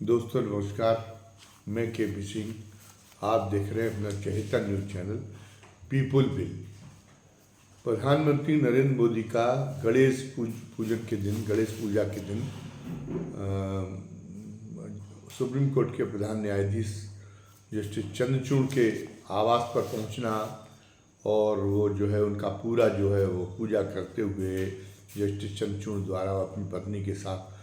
दोस्तों नमस्कार, मैं के सिंह। आप देख रहे हैं अपना चहेता न्यूज़ चैनल पीपुल बिल। प्रधानमंत्री नरेंद्र मोदी का गणेश पूजन के दिन, गणेश पूजा के दिन सुप्रीम कोर्ट के प्रधान न्यायाधीश जस्टिस चंद्रचूड़ के आवास पर पहुंचना और वो जो है उनका पूरा जो है वो पूजा करते हुए जस्टिस चंद्रचूड़ द्वारा अपनी पत्नी के साथ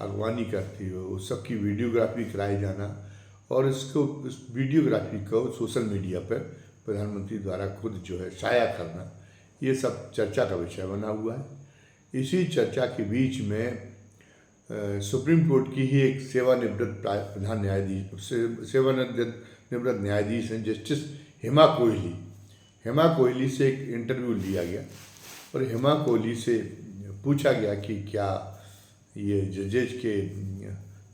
अगवानी करती हो, उस सब की वीडियोग्राफी कराई जाना और इस वीडियोग्राफी को सोशल मीडिया पर प्रधानमंत्री द्वारा खुद जो है शाया करना, ये सब चर्चा का विषय बना हुआ है। इसी चर्चा के बीच में सुप्रीम कोर्ट की ही एक सेवानिवृत्त प्रधान न्यायाधीश सेवानिवृत्त न्यायाधीश हैं जस्टिस हेमा कोहली से एक इंटरव्यू लिया गया और हेमा कोहली से पूछा गया कि क्या ये जजेज के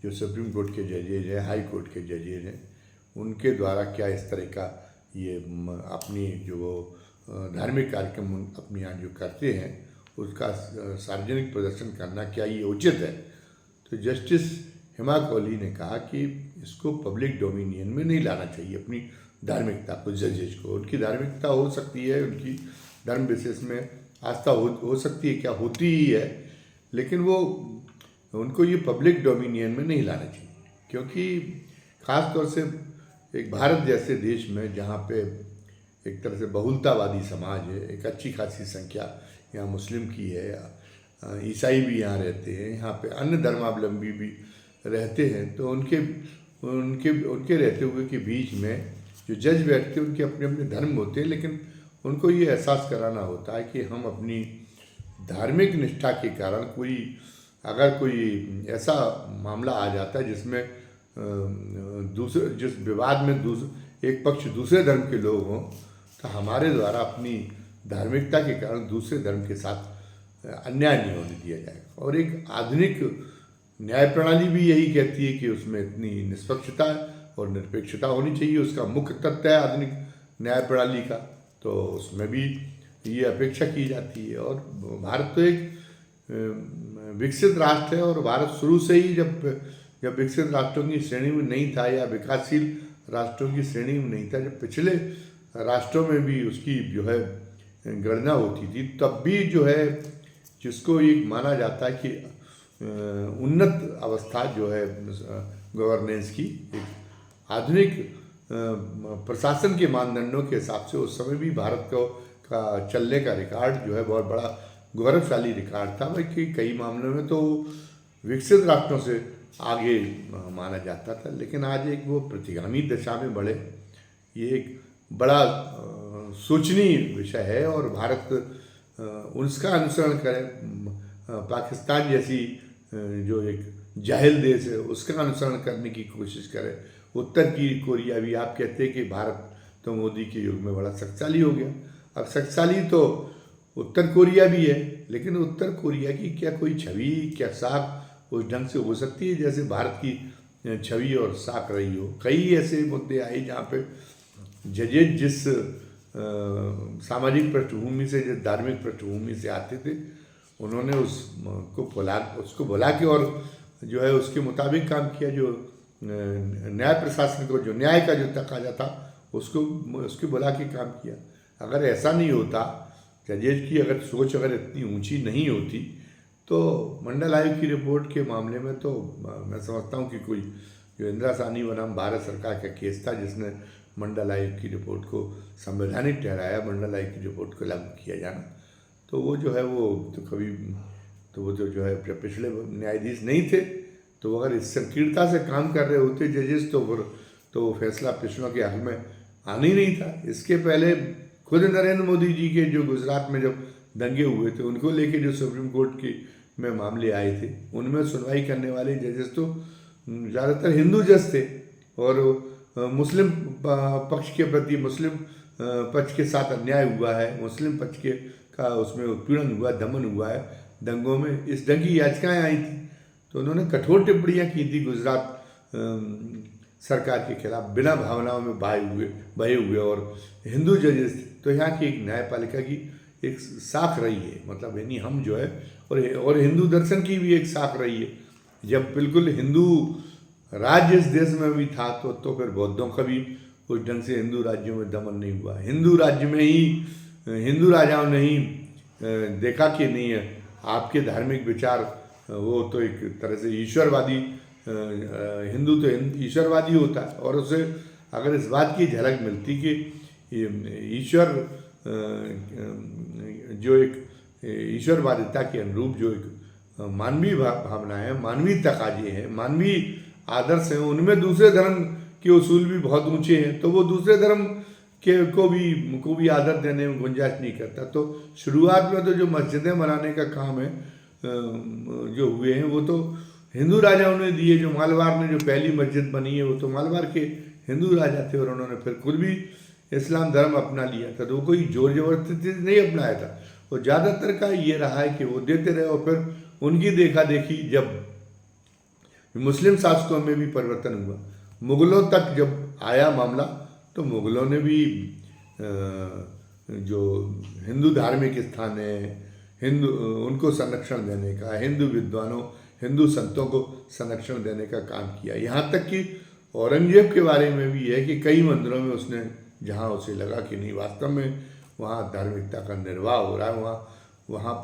जो सुप्रीम कोर्ट के जजेज हैं, हाई कोर्ट के जजेज हैं, उनके द्वारा क्या इस तरह का ये अपनी जो धार्मिक कार्यक्रम अपने यहाँ जो करते हैं उसका सार्वजनिक प्रदर्शन करना क्या ये उचित है। तो जस्टिस हेमा कोहली ने कहा कि इसको पब्लिक डोमिनियन में नहीं लाना चाहिए, अपनी धार्मिकता को, जजेज को। उनकी धार्मिकता हो सकती है, उनकी धर्म विशेष में आस्था हो सकती है, क्या होती ही है, लेकिन वो उनको ये पब्लिक डोमिनियन में नहीं लाना चाहिए, क्योंकि ख़ास तौर से एक भारत जैसे देश में जहाँ पे एक तरह से बहुलतावादी समाज है, एक अच्छी खासी संख्या यहाँ मुस्लिम की है, ईसाई भी यहाँ रहते हैं, यहाँ पे अन्य धर्मावलंबी भी रहते हैं, तो उनके रहते हुए के बीच में जो जज बैठते हैं उनके अपने अपने धर्म होते हैं, लेकिन उनको ये एहसास कराना होता है कि हम अपनी धार्मिक निष्ठा के कारण अगर कोई ऐसा मामला आ जाता है जिसमें जिस विवाद में एक पक्ष दूसरे धर्म के लोग हों, तो हमारे द्वारा अपनी धार्मिकता के कारण दूसरे धर्म के साथ अन्याय नहीं होने दिया जाएगा। और एक आधुनिक न्याय प्रणाली भी यही कहती है कि उसमें इतनी निष्पक्षता और निरपेक्षता होनी चाहिए, उसका मुख्य तत्व है आधुनिक न्याय प्रणाली का, तो उसमें भी ये अपेक्षा की जाती है। और भारत तो एक विकसित राष्ट्र है और भारत शुरू से ही जब विकसित राष्ट्रों की श्रेणी में नहीं था या विकासशील राष्ट्रों की श्रेणी में नहीं था, जब पिछले राष्ट्रों में भी उसकी जो है गणना होती थी, तब भी जो है जिसको ये माना जाता है कि उन्नत अवस्था जो है गवर्नेंस की, एक आधुनिक प्रशासन के मानदंडों के हिसाब से उस समय भी भारत का चलने का रिकॉर्ड जो है बहुत बड़ा गौरवशाली रिकॉर्ड था। भाई कई मामलों में तो विकसित राष्ट्रों से आगे माना जाता था, लेकिन आज एक वो प्रतिगामी दिशा में बढ़े, ये एक बड़ा सोचनीय विषय है और भारत उसका अनुसरण करे। पाकिस्तान जैसी जो एक जाहिल देश है उसका अनुसरण करने की कोशिश करे। उत्तर कोरिया भी, आप कहते हैं कि भारत तो मोदी के युग में बड़ा शक्तिशाली हो गया, अब शक्तिशाली तो उत्तर कोरिया भी है, लेकिन उत्तर कोरिया की क्या कोई छवि, क्या साख उस ढंग से हो सकती है जैसे भारत की छवि और साख रही हो। कई ऐसे मुद्दे आए जहाँ पे जजेज जिस सामाजिक पृष्ठभूमि से, जिस धार्मिक पृष्ठभूमि से आते थे, उन्होंने उसको भुला के और जो है उसके मुताबिक काम किया। जो न्याय प्रशासन को, जो न्याय का जो तकाजा था, उसको भुला के काम किया। अगर ऐसा नहीं होता, जजेज की अगर सोच इतनी ऊंची नहीं होती, तो मंडल आयोग की रिपोर्ट के मामले में तो मैं समझता हूँ कि कोई जो इंदिरा साहनी बनाम भारत सरकार का केस था जिसने मंडल आयोग की रिपोर्ट को संवैधानिक ठहराया, मंडल आयोग की रिपोर्ट को लागू किया जाना, तो वो जो है वो जो है पिछले न्यायाधीश नहीं थे, तो अगर इस संकीर्णता से काम कर रहे होते जजेस तो वो फैसला पिछड़ों के हक में आना ही नहीं था। इसके पहले खुद नरेंद्र मोदी जी के जो गुजरात में जब दंगे हुए थे, उनको लेके जो सुप्रीम कोर्ट में मामले आए थे, उनमें सुनवाई करने वाले जजेस तो ज़्यादातर हिंदू जज थे और मुस्लिम पक्ष के प्रति, मुस्लिम पक्ष के साथ अन्याय हुआ है, मुस्लिम पक्ष का उसमें उत्पीड़न हुआ, दमन हुआ है दंगों में, इस ढंग की याचिकाएँ आई थी। तो उन्होंने कठोर टिप्पणियाँ की थी गुजरात सरकार के खिलाफ, बिना भावनाओं में बहे हुए, और हिंदू जजेस थे। तो यहाँ की एक न्यायपालिका की एक साख रही है, मतलब यानी हम जो है और हिंदू दर्शन की भी एक साख रही है। जब बिल्कुल हिंदू राज्य इस देश में भी था तो फिर बौद्धों का भी उस ढंग से हिंदू राज्यों में दमन नहीं हुआ। हिंदू राज्य में ही हिंदू राजाओं ने ही देखा कि नहीं है आपके धार्मिक विचार वो तो एक तरह से ईश्वरवादी, हिंदू तो ईश्वरवादी होता है, और उसे अगर इस बात की झलक मिलती कि ईश्वर जो एक ईश्वरवादिता के अनुरूप जो एक मानवीय भावना है, मानवीय तकाजे हैं, मानवीय आदर्श हैं, उनमें दूसरे धर्म के उसूल भी बहुत ऊंचे हैं, तो वो दूसरे धर्म के को भी आदर देने में गुंजाइश नहीं करता। तो शुरुआत में तो जो मस्जिदें बनाने का काम है जो हुए हैं वो तो हिंदू राजाओं ने दिए। जो मालवार में जो पहली मस्जिद बनी है वो तो मालवार के हिंदू राजा थे, और उन्होंने फिर खुद भी इस्लाम धर्म अपना लिया था, तो वो कोई जोर जबरदस्ती नहीं अपनाया था। और ज़्यादातर का ये रहा है कि वो देते रहे, और फिर उनकी देखा देखी जब मुस्लिम शासकों में भी परिवर्तन हुआ, मुग़लों तक जब आया मामला, तो मुग़लों ने भी जो हिंदू धार्मिक स्थान है हिंदू उनको संरक्षण देने का, हिंदू विद्वानों हिंदू संतों को संरक्षण देने का काम किया। यहाँ तक कि औरंगजेब के बारे में भी है कि कई मंदिरों में उसने, जहाँ उसे लगा कि नहीं वास्तव में वहाँ धार्मिकता का निर्वाह हो रहा है, वहाँ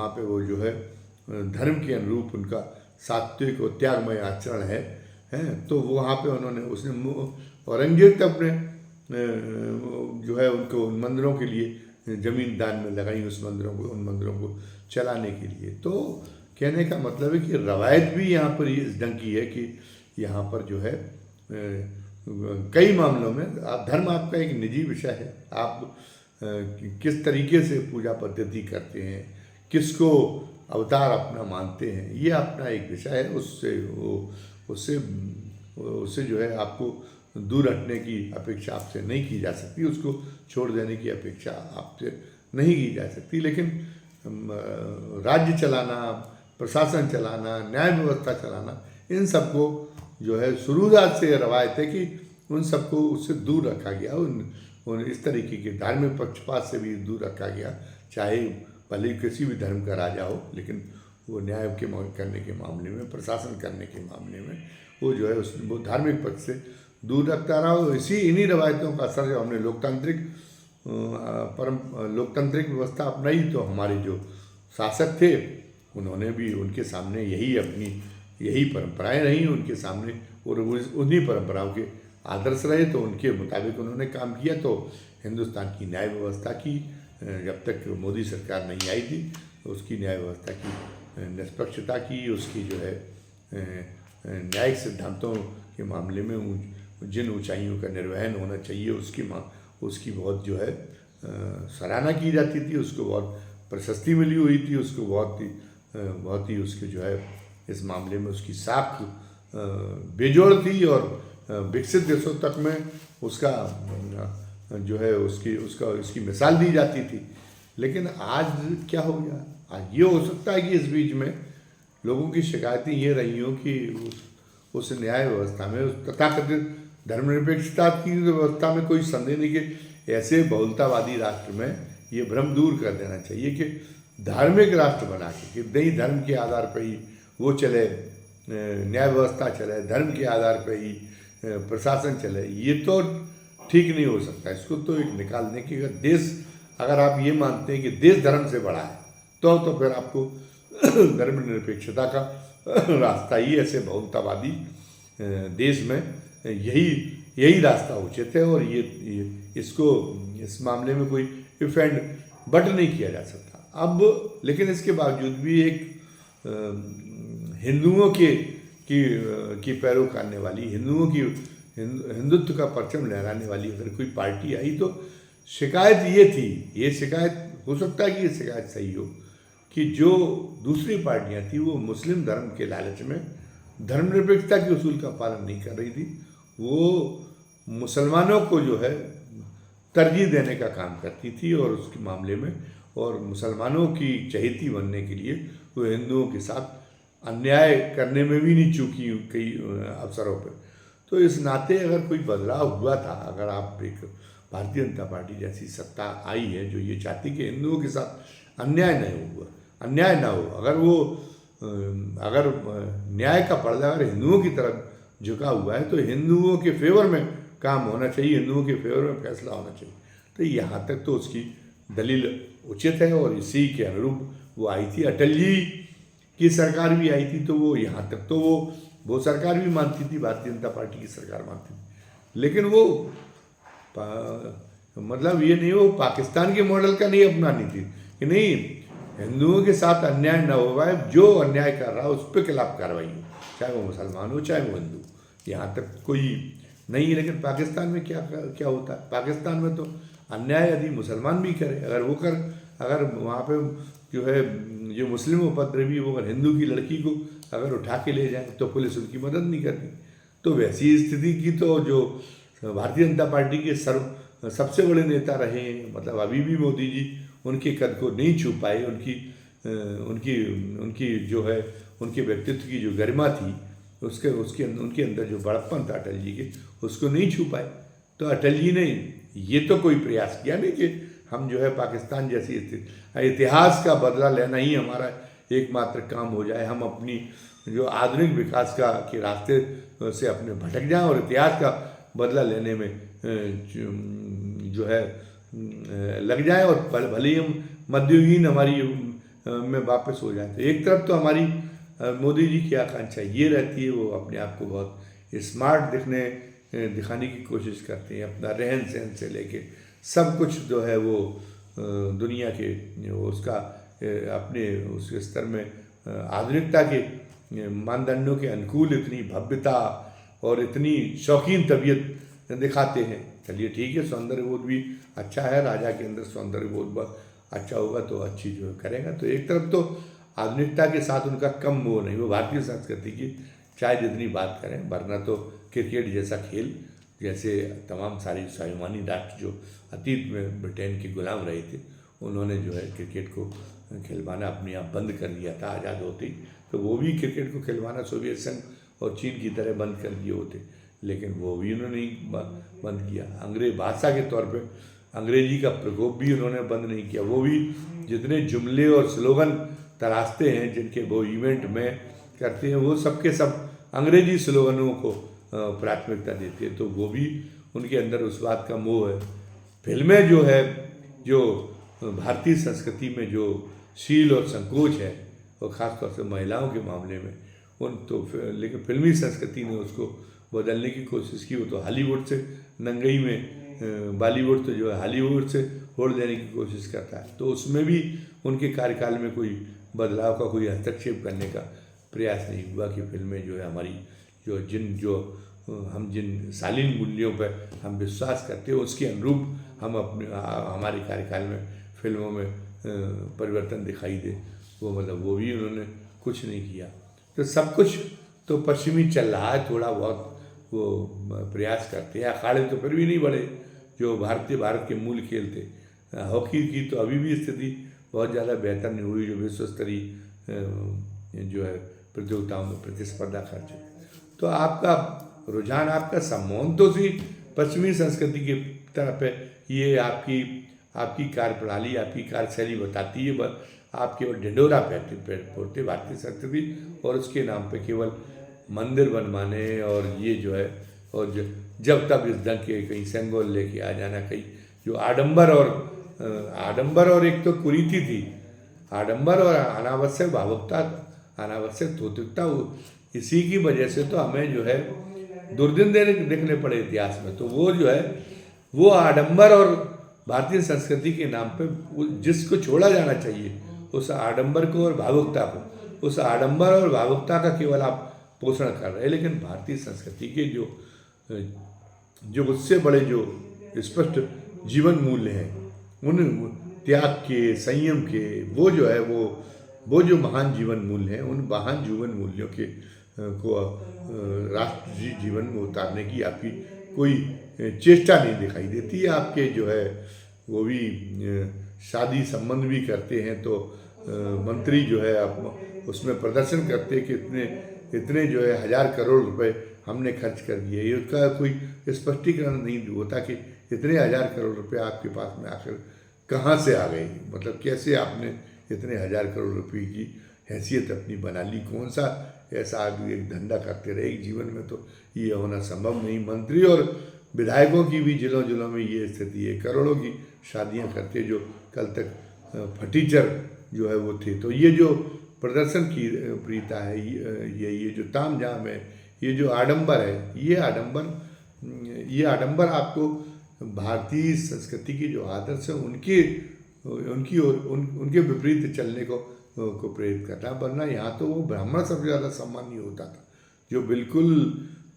पे वो जो है धर्म के अनुरूप उनका सात्विक और त्यागमय आचरण है, तो वहाँ पे उसने औरंगजेब तक अपने जो है उनको उन मंदिरों के लिए ज़मीन दान में लगाई, उन मंदिरों को चलाने के लिए। तो कहने का मतलब है कि रवायत भी यहाँ पर इस ढंग की है कि यहाँ पर जो है कई मामलों में धर्म आपका एक निजी विषय है, आप किस तरीके से पूजा पद्धति करते हैं, किसको अवतार अपना मानते हैं, ये अपना एक विषय है। उससे जो है आपको दूर हटने की अपेक्षा आपसे नहीं की जा सकती, उसको छोड़ देने की अपेक्षा आपसे नहीं की जा सकती। लेकिन राज्य चलाना, प्रशासन चलाना, न्याय व्यवस्था चलाना, इन सबको जो है शुरुआत से रवायत है कि उन सबको उससे दूर रखा गया, उन इस तरीके के धार्मिक पक्षपात से भी दूर रखा गया। चाहे भले किसी भी धर्म का राजा हो, लेकिन वो न्याय के करने के मामले में, प्रशासन करने के मामले में वो जो है वो धार्मिक पक्ष से दूर रखता रहा। इन्हीं रवायतों का असर जो हमने लोकतांत्रिक व्यवस्था अपनाई, तो हमारे जो शासक थे उन्होंने भी उनके सामने यही परंपराएं रहीं उनके सामने, और उन्हीं परंपराओं के आदर्श रहे, तो उनके मुताबिक उन्होंने काम किया। तो हिंदुस्तान की न्याय व्यवस्था की जब तक मोदी सरकार नहीं आई थी, उसकी न्याय व्यवस्था की निष्पक्षता की, उसकी जो है न्यायिक सिद्धांतों के मामले में जिन ऊंचाइयों का निर्वहन होना चाहिए उसकी बहुत जो है सराहना की जाती थी, उसको बहुत प्रशस्ति मिली हुई थी, उसको बहुत ही उसके जो है इस मामले में उसकी साख बेजोड़ थी, और विकसित देशों तक में उसका जो है उसकी मिसाल दी जाती थी। लेकिन आज क्या हो गया? आज ये हो सकता है कि इस बीच में लोगों की शिकायतें ये रही हों कि उस न्याय व्यवस्था में, उस तथाकथित धर्मनिरपेक्षता की व्यवस्था में कोई संदेह नहीं कि ऐसे बहुलतावादी राष्ट्र में ये भ्रम दूर कर देना चाहिए कि धार्मिक राष्ट्र बना के, कि नहीं धर्म के आधार पर ही वो चले, न्याय व्यवस्था चले, धर्म के आधार पर ही प्रशासन चले, ये तो ठीक नहीं हो सकता। इसको तो एक निकालने की, अगर आप ये मानते हैं कि देश धर्म से बड़ा है, तो फिर आपको धर्मनिरपेक्षता का रास्ता ही, ऐसे बहुलतावादी देश में यही रास्ता उचित है, और इस मामले में कोई इफ एंड बट नहीं किया जा सकता। अब लेकिन इसके बावजूद भी एक हिंदुओं की पैरों करने वाली, हिंदुत्व का परचम लहराने वाली अगर कोई पार्टी आई, तो शिकायत ये शिकायत हो सकता है कि ये शिकायत सही हो कि जो दूसरी पार्टियां थी वो मुस्लिम धर्म के लालच में धर्मनिरपेक्षता के उसूल का पालन नहीं कर रही थी, वो मुसलमानों को जो है तरजीह देने का काम करती थी, और उसके मामले में, और मुसलमानों की चहेती बनने के लिए वो हिंदुओं के साथ अन्याय करने में भी नहीं चूकी कई अवसरों पर। तो इस नाते अगर कोई बदलाव हुआ था, अगर आप एक भारतीय जनता पार्टी जैसी सत्ता आई है जो ये चाहती कि हिंदुओं के साथ अन्याय ना हो, अगर न्याय का पर्दा अगर हिंदुओं की तरफ झुका हुआ है, तो हिंदुओं के फेवर में काम होना चाहिए, हिंदुओं के फेवर में फैसला होना चाहिए। तो यहाँ तक तो उसकी दलील उचित है और इसी के अनुरूप वो आई थी। अटल जी की सरकार भी आई थी, तो वो यहाँ तक तो वो सरकार भी मानती थी, भारतीय जनता पार्टी की सरकार मानती थी, लेकिन वो मतलब ये नहीं, वो पाकिस्तान के मॉडल का नहीं अपनानी थी कि नहीं, हिंदुओं के साथ अन्याय न हो पाए, जो अन्याय कर रहा है उस पर खिलाफ कार्रवाई हो, चाहे वो मुसलमान हो चाहे वो हिंदू, यहाँ तक कोई नहीं है। लेकिन पाकिस्तान में क्या होता है, पाकिस्तान में तो अन्याय यदि मुसलमान भी करे, अगर वहाँ पे जो है जो मुस्लिम उपद्रवी वो अगर हिंदू की लड़की को अगर उठा के ले जाए तो पुलिस उनकी मदद नहीं करती। तो वैसी स्थिति की तो जो भारतीय जनता पार्टी के सबसे बड़े नेता रहे, मतलब अभी भी मोदी जी उनके कद को नहीं छू पाए, उनकी जो है उनके व्यक्तित्व की जो गरिमा थी उनके अंदर जो बड़प्पन था अटल जी के, उसको नहीं छू पाए। तो अटल जी ने ये तो कोई प्रयास किया नहीं कि हम जो है पाकिस्तान जैसी स्थिति, इतिहास का बदला लेना ही हमारा एकमात्र काम हो जाए, हम अपनी जो आधुनिक विकास के रास्ते से अपने भटक जाएं और इतिहास का बदला लेने में जो है लग जाए और भले ही हम मध्ययुगीन हमारी में वापस हो जाए। तो एक तरफ तो हमारी मोदी जी की आकांक्षा ये रहती है, वो अपने आप को बहुत स्मार्ट दिखाने की कोशिश करते हैं, अपना रहन सहन से लेके सब कुछ जो है वो दुनिया के उसका अपने उस स्तर में आधुनिकता के मानदंडों के अनुकूल इतनी भव्यता और इतनी शौकीन तबीयत दिखाते हैं। चलिए ठीक है, सौंदर्य बोध भी अच्छा है, राजा के अंदर सौंदर्य बोध अच्छा होगा तो अच्छी जो करेगा। तो एक तरफ तो आधुनिकता के साथ उनका कम वो नहीं, वो भारतीय संस्कृति की चाहे जितनी बात करें, वरना तो क्रिकेट जैसा खेल, जैसे तमाम सारी स्वाभिमानी राष्ट्र जो अतीत में ब्रिटेन के गुलाम रहे थे, उन्होंने जो है क्रिकेट को खिलवाना अपने आप बंद कर दिया था आज़ाद होते ही। तो वो भी क्रिकेट को खिलवाना सोवियत संघ और चीन की तरह बंद कर दिए होते, लेकिन वो भी उन्होंने बंद किया। अंग्रेज भाषा के तौर पे अंग्रेजी का प्रकोप भी उन्होंने बंद नहीं किया। वो भी जितने जुमले और स्लोगन तराशते हैं, जिनके वो इवेंट में करते हैं, वो सबके सब अंग्रेजी स्लोगनों को प्राथमिकता देते हैं। तो वो भी उनके अंदर उस बात का मोह है। फिल्में जो है, जो भारतीय संस्कृति में जो शील और संकोच है, और ख़ासतौर से महिलाओं के मामले में लेकिन फिल्मी संस्कृति ने उसको बदलने की कोशिश की। वो तो हॉलीवुड से नंगई में, बॉलीवुड तो जो है हॉलीवुड से होड़ देने की कोशिश करता है। तो उसमें भी उनके कार्यकाल में कोई बदलाव का कोई हस्तक्षेप करने का प्रयास नहीं हुआ कि फिल्में जो है हमारी हम जिन शालीन मूल्यों पर हम विश्वास करते हैं उसके अनुरूप हम हमारे कार्यकाल में फिल्मों में परिवर्तन दिखाई दे, वो भी उन्होंने कुछ नहीं किया। तो सब कुछ तो पश्चिमी चल रहा है, थोड़ा बहुत वो प्रयास करते हैं। अखाड़े तो फिर भी नहीं बढ़े जो भारत के मूल खेल थे। हॉकी की तो अभी भी स्थिति बहुत ज़्यादा बेहतर नहीं हुई, जो विश्व स्तरीय जो है प्रतियोगिताओं में प्रतिस्पर्धा कर चुके। तो आपका रुझान, आपका सम्मोहन तो सी पश्चिमी संस्कृति की तरफ है। ये आपकी कार्यप्रणाली, आपकी कार्यशैली बताती है, आप केवल ढिंढोरा फोड़ते भारतीय संस्कृति और उसके नाम पे केवल मंदिर बनवाने और ये जो है, और जब तब इस ढंग के कहीं सेंगोल लेके आ जाना, कहीं जो आडंबर और एक तो कुरीति थी, आडंबर और अनावश्यक भावुकता, अनावश्यक धौतिकता, इसी की वजह से तो हमें जो है दुर्दिन देखने पड़े इतिहास में। तो वो जो है वो आडंबर और भारतीय संस्कृति के नाम पे जिसको छोड़ा जाना चाहिए, उस आडंबर को और भावुकता को, उस आडंबर और भावुकता का केवल आप पोषण कर रहे हैं। लेकिन भारतीय संस्कृति के जो उससे बड़े जो स्पष्ट जीवन मूल्य हैं, उन त्याग के, संयम के, वो जो है वो जो महान जीवन मूल्य हैं, उन महान जीवन मूल्यों को राष्ट्रीय जीवन में उतारने की आपकी कोई चेष्टा नहीं दिखाई देती। आपके जो है वो भी शादी संबंध भी करते हैं तो मंत्री जो है आप उसमें प्रदर्शन करते हैं कि इतने जो है 1000 करोड़ रुपए हमने खर्च कर दिए। उसका कोई स्पष्टीकरण नहीं होता कि इतने 1000 करोड़ रुपए आपके पास में आखिर कहाँ से आ गए, मतलब कैसे आपने इतने 1000 करोड़ रुपए की हैसियत अपनी बना ली, कौन सा ऐसा आदमी एक धंधा करते रहे एक जीवन में, तो ये होना संभव नहीं। मंत्री और विधायकों की भी जिलों जिलों में ये स्थिति है, करोड़ों की शादियां करते जो कल तक फटीचर जो है वो थे। तो ये जो प्रदर्शन की प्रियता है, ये जो तामझाम है, ये जो आडंबर है, ये आडंबर आपको भारतीय संस्कृति की जो आदर्श है उनके विपरीत चलने को प्रेरित करता है। वरना यहाँ तो वो ब्राह्मण सबसे ज़्यादा सम्मानीय होता था, जो बिल्कुल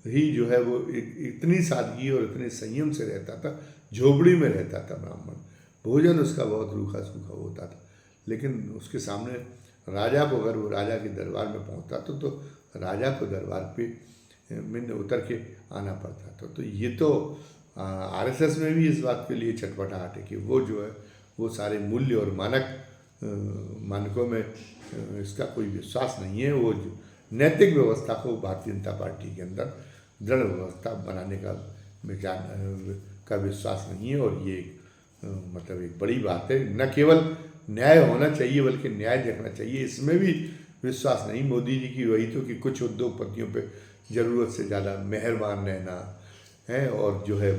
ही जो है वो इतनी सादगी और इतने संयम से रहता था, झोपड़ी में रहता था ब्राह्मण, भोजन उसका बहुत रूखा सूखा होता था। लेकिन उसके सामने राजा को, अगर वो राजा के दरबार में पहुंचता तो राजा को दरबार पे में उतर के आना पड़ता था। तो ये तो आरएसएस में भी इस बात के लिए छटपटाहट है कि वो जो है वो सारे मूल्य और मानकों में इसका कोई विश्वास नहीं है। वो नैतिक व्यवस्था को भारतीय जनता पार्टी के अंदर दृढ़ व्यवस्था बनाने का विश्वास नहीं है। और ये मतलब एक बड़ी बात है। न केवल न्याय होना चाहिए बल्कि न्याय देखना चाहिए, इसमें भी विश्वास नहीं। मोदी जी की वही तो कि कुछ उद्योगपतियों पे ज़रूरत से ज़्यादा मेहरबान रहना है, और जो है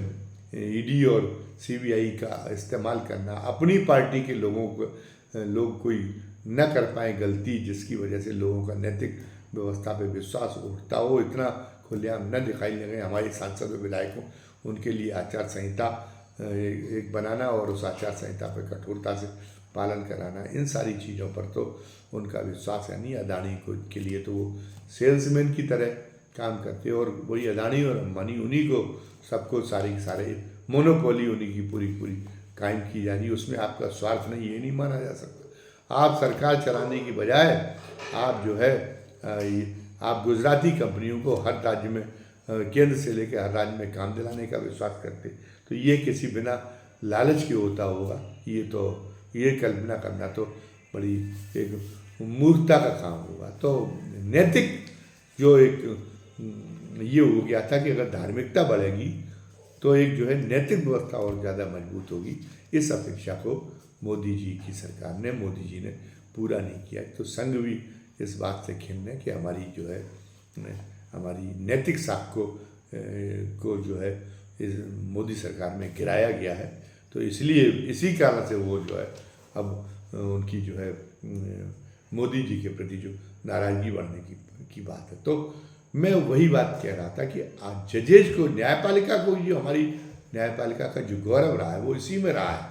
ईडी और सीबीआई का इस्तेमाल करना, अपनी पार्टी के लोग कोई न कर पाए गलती जिसकी वजह से लोगों का नैतिक व्यवस्था पे विश्वास उठता हो, इतना खुलेआम न दिखाई लगे। हमारे सांसद और विधायकों उनके लिए आचार संहिता एक बनाना और उस आचार संहिता पर कठोरता से पालन कराना, इन सारी चीज़ों पर तो उनका विश्वास है नहीं। अदानी के लिए तो वो सेल्समैन की तरह काम करते हैं, और वही अदानी और अंबानी उन्हीं को सबको सारे मोनोपोली उन्हीं की पूरी कायम की जा रही है। उसमें आपका स्वार्थ नहीं, ये नहीं माना जा सकता। आप सरकार चलाने की बजाय आप जो है आप गुजराती कंपनियों को हर राज्य में, केंद्र से लेकर हर राज्य में काम दिलाने का विश्वास करते, तो ये किसी बिना लालच के होता होगा। ये कल्पना करना तो बड़ी एक मूर्खता का काम होगा। तो नैतिक जो एक ये हो गया था कि अगर धार्मिकता बढ़ेगी तो एक जो है नैतिक व्यवस्था और ज़्यादा मजबूत होगी। इस अपेक्षा को मोदी जी की सरकार ने, मोदी जी ने पूरा नहीं किया। तो संघ भी इस बात से खिन्न है कि हमारी जो है हमारी नैतिक साख को जो है इस मोदी सरकार में गिराया गया है। तो इसलिए इसी कारण से वो जो है अब उनकी जो है मोदी जी के प्रति जो नाराज़गी बढ़ने की बात है। तो मैं वही बात कह रहा था कि आज जजेज को, न्यायपालिका को, जो हमारी न्यायपालिका का जो गौरव रहा है वो इसी में रहा है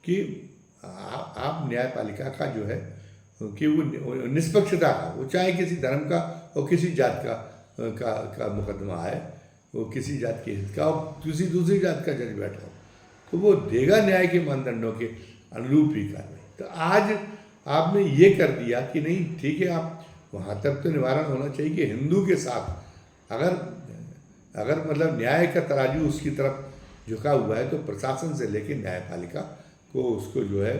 कि आप न्यायपालिका का जो है कि वो निष्पक्षता का, वो चाहे किसी धर्म का और किसी जात का मुकदमा है, वो किसी जात के हित का और किसी दूसरी जात का जज बैठा हो, तो वो देगा न्याय के मानदंडों के अनुरूप ही कार्रवाई। तो आज आपने ये कर दिया कि नहीं, ठीक है, आप वहाँ तक तो निवारण होना चाहिए कि हिंदू के साथ अगर मतलब न्याय का तराजू उसकी तरफ झुका हुआ है तो प्रशासन से लेकर न्यायपालिका को उसको जो है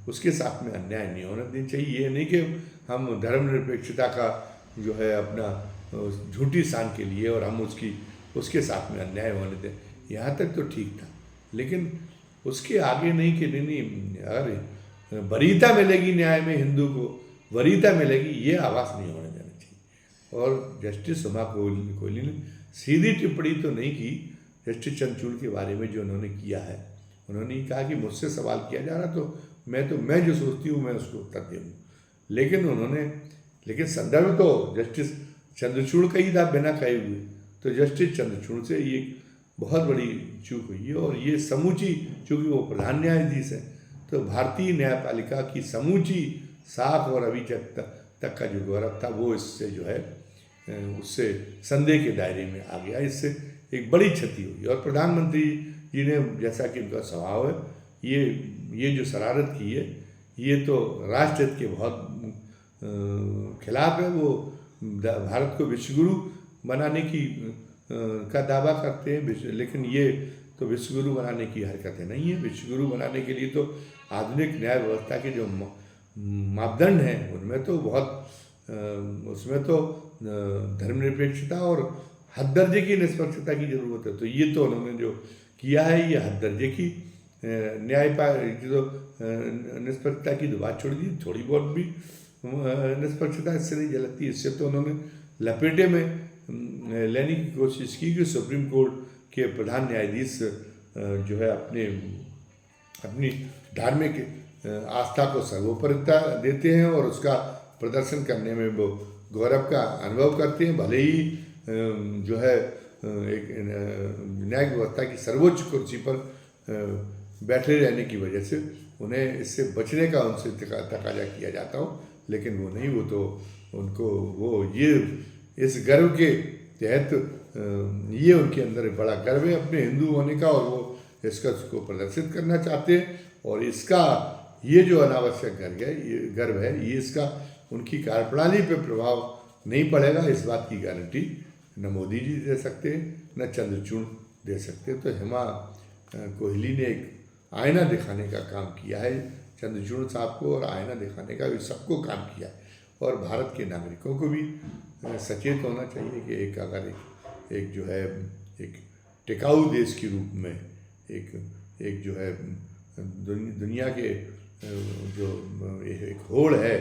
उसके साथ में अन्याय नहीं होना देना चाहिए। ये नहीं कि हम धर्मनिरपेक्षता का जो है अपना झूठी शान के लिए और हम उसके साथ में अन्याय होने दें, यहाँ तक तो ठीक था। लेकिन उसके आगे नहीं कि नहीं अगर वरीयता मिलेगी न्याय में, हिंदू को वरीयता मिलेगी, ये आवाज़ नहीं होने देना चाहिए। और जस्टिस उमा कोहली ने सीधी टिप्पणी तो नहीं की जस्टिस चंद्रचूड़ के बारे में जो उन्होंने किया है। उन्होंने कहा कि मुझसे सवाल किया जा रहा तो मैं जो सोचती हूँ मैं उसको उत्तर दे दूँ, लेकिन संदर्भ तो जस्टिस चंद्रचूड़ का ही था बिना कहे हुए। तो जस्टिस चंद्रचूड़ से ये बहुत बड़ी चूक हुई है, और ये समूची, चूँकि वो प्रधान न्यायाधीश है, तो भारतीय न्यायपालिका की समूची साख और अभी तक का जो गौरव था वो इससे जो है उससे संदेह के दायरे में आ गया। इससे एक बड़ी क्षति हुई। और प्रधानमंत्री जी ने, जैसा कि उनका स्वभाव है, ये जो शरारत की है ये तो राष्ट्रहित के बहुत खिलाफ है। वो भारत को विश्वगुरु बनाने का दावा करते हैं, लेकिन ये तो विश्वगुरु बनाने की हरकतें नहीं है। विश्वगुरु बनाने के लिए तो आधुनिक न्याय व्यवस्था के जो मापदंड हैं उसमें तो धर्मनिरपेक्षता और हद दर्जे की निष्पक्षता की जरूरत है। तो ये तो उन्होंने जो किया है ये हद दर्जे की निष्पक्षता की तो बात छोड़ दी, थोड़ी बहुत भी निष्पक्षता इससे नहीं झलकती। इससे तो उन्होंने लपेटे में लेने की कोशिश की कि सुप्रीम कोर्ट के प्रधान न्यायाधीश जो है अपनी धार्मिक आस्था को सर्वोपरिता देते हैं और उसका प्रदर्शन करने में वो गौरव का अनुभव करते हैं। भले ही जो है एक न्यायिक व्यवस्था की सर्वोच्च कुर्सी पर बैठे रहने की वजह से उन्हें इससे बचने का उनसे तकाजा किया जाता हो, लेकिन वो नहीं, वो तो उनको वो ये इस गर्व के तहत ये उनके अंदर बड़ा गर्व है अपने हिंदू होने का, और वो इसका उसको प्रदर्शित करना चाहते हैं। और इसका ये जो अनावश्यक गर्व है ये इसका उनकी कार्यप्रणाली पर प्रभाव नहीं पड़ेगा, इस बात की गारंटी न मोदी जी दे सकते हैं न चंद्रचूड़ दे सकते। तो हेमा कोहली ने एक आईना दिखाने का काम किया है चंद्रचूड़ साहब को, और आईना दिखाने का भी सबको काम किया है। और भारत के नागरिकों को भी सचेत होना चाहिए कि एक जो है एक टिकाऊ देश के रूप में एक जो है दुनिया के जो एक होड़ है,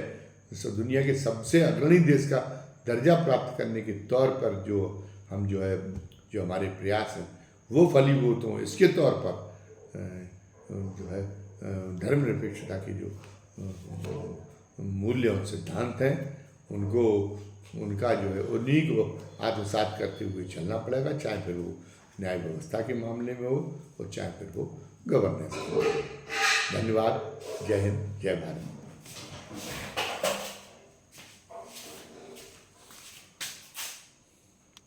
दुनिया के सबसे अग्रणी देश का दर्जा प्राप्त करने के तौर पर जो हम जो है जो हमारे प्रयास हैं वो फलीभूत हों, इसके तौर पर जो है धर्मनिरपेक्षता के जो मूल्य और सिद्धांत हैं उनका जो है उन्हीं को आत्मसात करते हुए चलना पड़ेगा, चाहे फिर वो न्याय व्यवस्था के मामले में हो और चाहे फिर वो गवर्नेंस हो। धन्यवाद। जय हिंद, जय भारत।